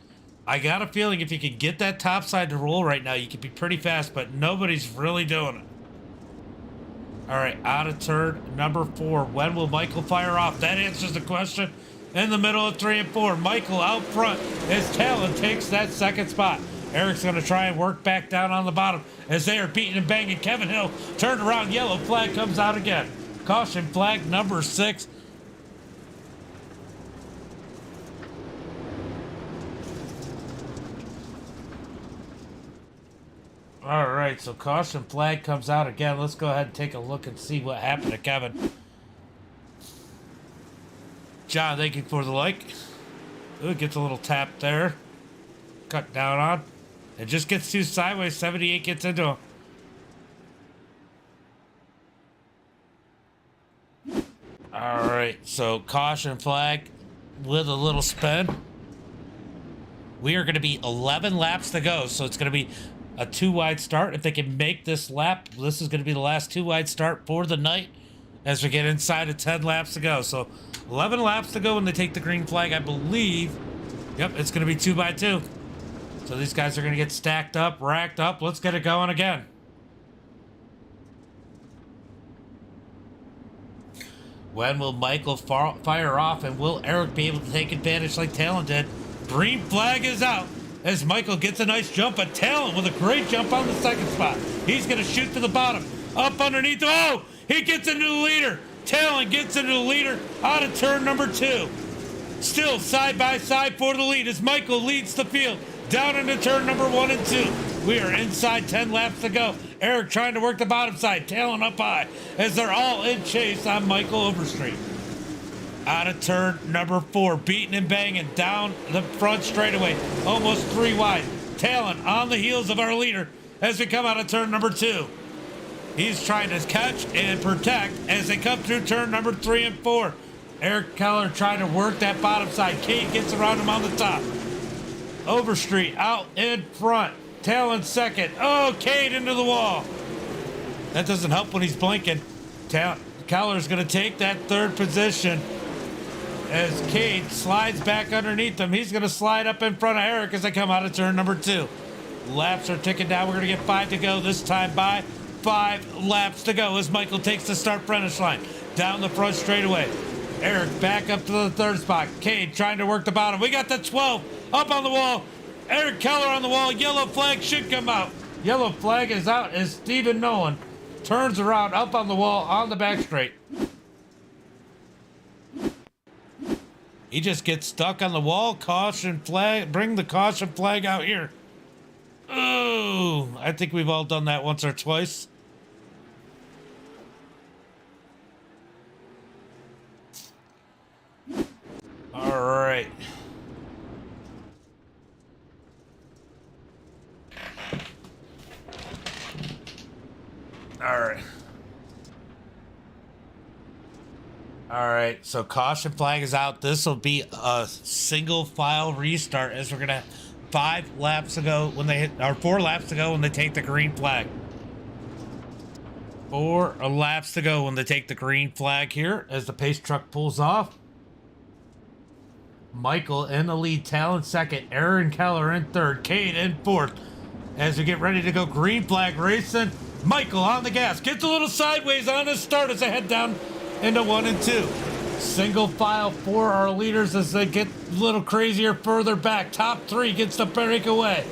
I got a feeling if you could get that top side to roll right now, you could be pretty fast, but nobody's really doing it. All right, out of turn number 4. When will Michael fire off? That answers the question. In the middle of 3 and 4, Michael out front. His Talon takes that 2nd spot. Eric's going to try and work back down on the bottom as they are beating and banging. Kevin Hill turned around. Yellow flag comes out again. Caution flag number 6. All right, so caution flag comes out again. Let's go ahead and take a look and see what happened to Kevin. John, thank you for the like. Ooh, gets a little tap there. Cut down on. It just gets too sideways. 78 gets into him. All right, so caution flag with a little spin. We are going to be 11 laps to go, so it's going to be a 2-wide start. If they can make this lap, this is going to be the last 2-wide start for the night as we get inside of 10 laps to go. So 11 laps to go when they take the green flag, I believe. Yep, it's going to be 2x2. So these guys are going to get stacked up, racked up. Let's get it going again. When will Michael fire off, and will Eric be able to take advantage like Talon did? Green flag is out as Michael gets a nice jump at Talon with a great jump on the 2nd spot. He's going to shoot to the bottom. Up underneath. Oh, he gets into the leader. Talon gets into the leader out of turn number 2. Still side by side for the lead as Michael leads the field. down into turn number 1 and 2. We are inside 10 laps to go. Eric trying to work the bottom side, tailing up high as they're all in chase on Michael Overstreet. Out of turn number 4, beating and banging down the front straightaway, almost 3 wide, tailing on the heels of our leader as we come out of turn number 2. He's trying to catch and protect as they come through turn number 3 and 4. Eric Keller trying to work that bottom side. Kate gets around him on the top. Overstreet out in front, tailing second. Oh, Kate into the wall. That doesn't help when he's blinking. Keller's going to take that 3rd position as Cade slides back underneath him. He's going to slide up in front of Eric as they come out of turn number 2. Laps are ticking down. We're going to get 5 to go this time by. 5 laps to go as Michael takes the start finish line. Down the front straightaway. Eric back up to the 3rd spot. Cade trying to work the bottom. We got the 12 up on the wall. Eric Keller on the wall. Yellow flag should come out. Yellow flag is out as Stephen Nolan turns around up on the wall on the back straight. He just gets stuck on the wall. Caution flag. Bring the caution flag out here. Oh, I think we've all done that once or twice. All right. All right. All right, so caution flag is out. This will be a single file restart as we're gonna 5 laps ago when they hit, or 4 laps to go when they take the green flag. 4 laps to go when they take the green flag here as the pace truck pulls off. Michael in the lead, Talon second, Aaron Keller in 3rd, Cade in 4th. As we get ready to go green flag racing, Michael on the gas, gets a little sideways on his start as they head down into 1 and 2. Single file for our leaders as they get a little crazier further back. Top 3 gets the breakaway.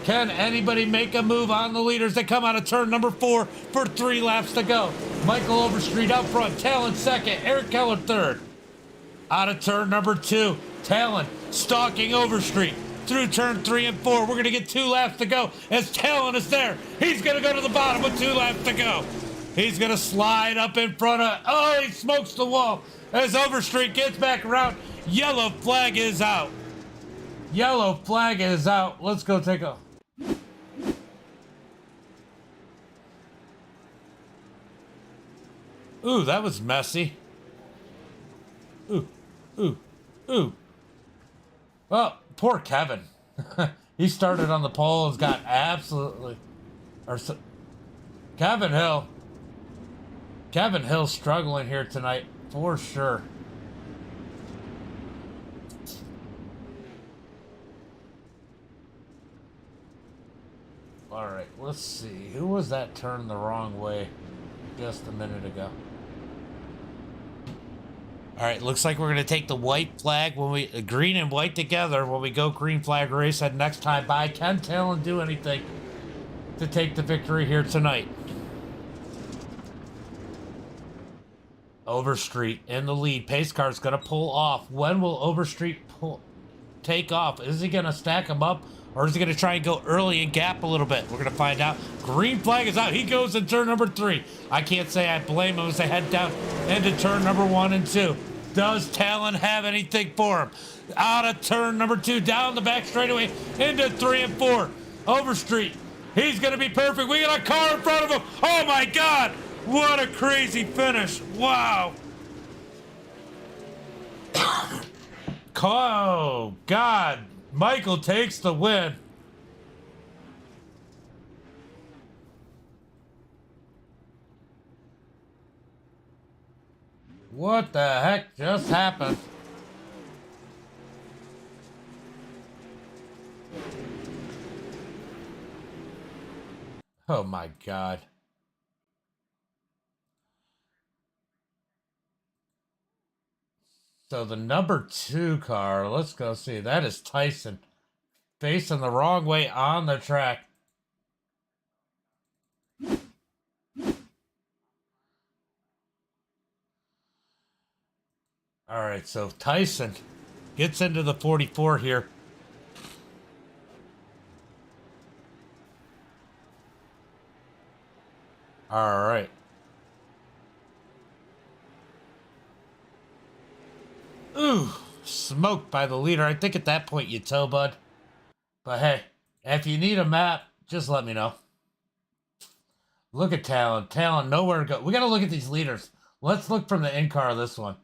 Can anybody make a move on the leaders? They come out of turn number 4 for 3 laps to go. Michael Overstreet out front, Talon second, Eric Keller 3rd. Out of turn number 2, Talon stalking Overstreet through turn 3 and 4. We're going to get 2 laps to go as Talon is there. He's going to go to the bottom with 2 laps to go. He's going to slide up in front of... Oh, he smokes the wall as Overstreet gets back around. Yellow flag is out. Yellow flag is out. Let's go take a... Ooh, that was messy. Ooh, ooh, ooh. Well, poor Kevin. He started on the pole and got absolutely... Kevin Hill. Kevin Hill's struggling here tonight, for sure. All right, let's see. Who was that turned the wrong way just a minute ago? All right, looks like we're going to take the white flag when we... green and white together when we go green flag race. And next time by, can Talon do anything to take the victory here tonight? Overstreet in the lead. Pace car's going to pull off. When will Overstreet take off? Is he going to stack them up? Or is he going to try and go early and gap a little bit? We're going to find out. Green flag is out. He goes in turn number 3. I can't say I blame him as they head down into turn number 1 and 2. Does Talon have anything for him? Out of turn number 2, down the back straightaway into 3 and 4. Overstreet. He's going to be perfect. We got a car in front of him. Oh my God. What a crazy finish. Wow. Oh, God. Michael takes the win. What the heck just happened? Oh, my God. So the number 2 car, let's go see. That is Tyson facing the wrong way on the track. All right, so Tyson gets into the 44 here. All right. Ooh, smoked by the leader. I think at that point you tow, bud. But hey, if you need a map, just let me know. Look at Talon. Talon, nowhere to go. We got to look at these leaders. Let's look from the in-car of this one.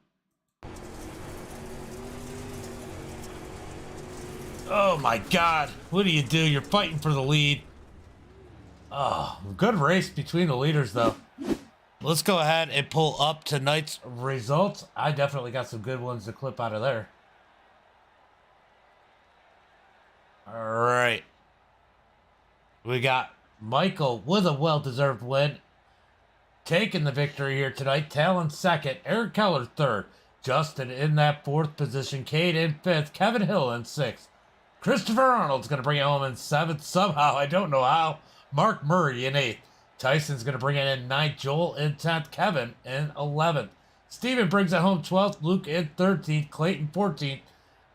Oh my God. What do? You're fighting for the lead. Oh, good race between the leaders, though. Let's go ahead and pull up tonight's results. I definitely got some good ones to clip out of there. All right. We got Michael with a well-deserved win, taking the victory here tonight. Talon second, Eric Keller third, Justin in that fourth position, Cade in fifth, Kevin Hill in sixth, Christopher Arnold's going to bring it home in seventh somehow. I don't know how. Mark Murray in eighth. Tyson's going to bring it in ninth, Joel in 10th, Kevin in 11th. Steven brings it home 12th, Luke in 13th, Clayton 14th,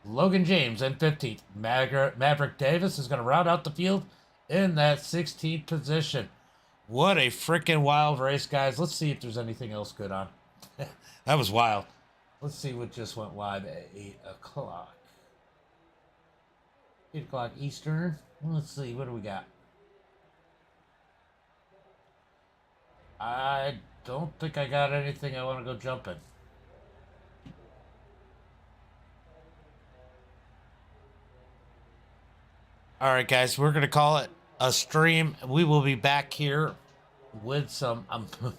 Logan James in 15th. Maverick Davis is going to round out the field in that 16th position. What a freaking wild race, guys. Let's see if there's anything else good on. That was wild. Let's see what just went live at 8 o'clock. 8 o'clock Eastern. Let's see, what do we got? I don't think I got anything I want to go jumping. All right, guys, we're going to call it a stream. We will be back here with some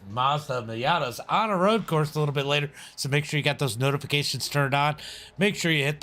Mazda Miatas on a road course a little bit later. So make sure you got those notifications turned on. Make sure you hit the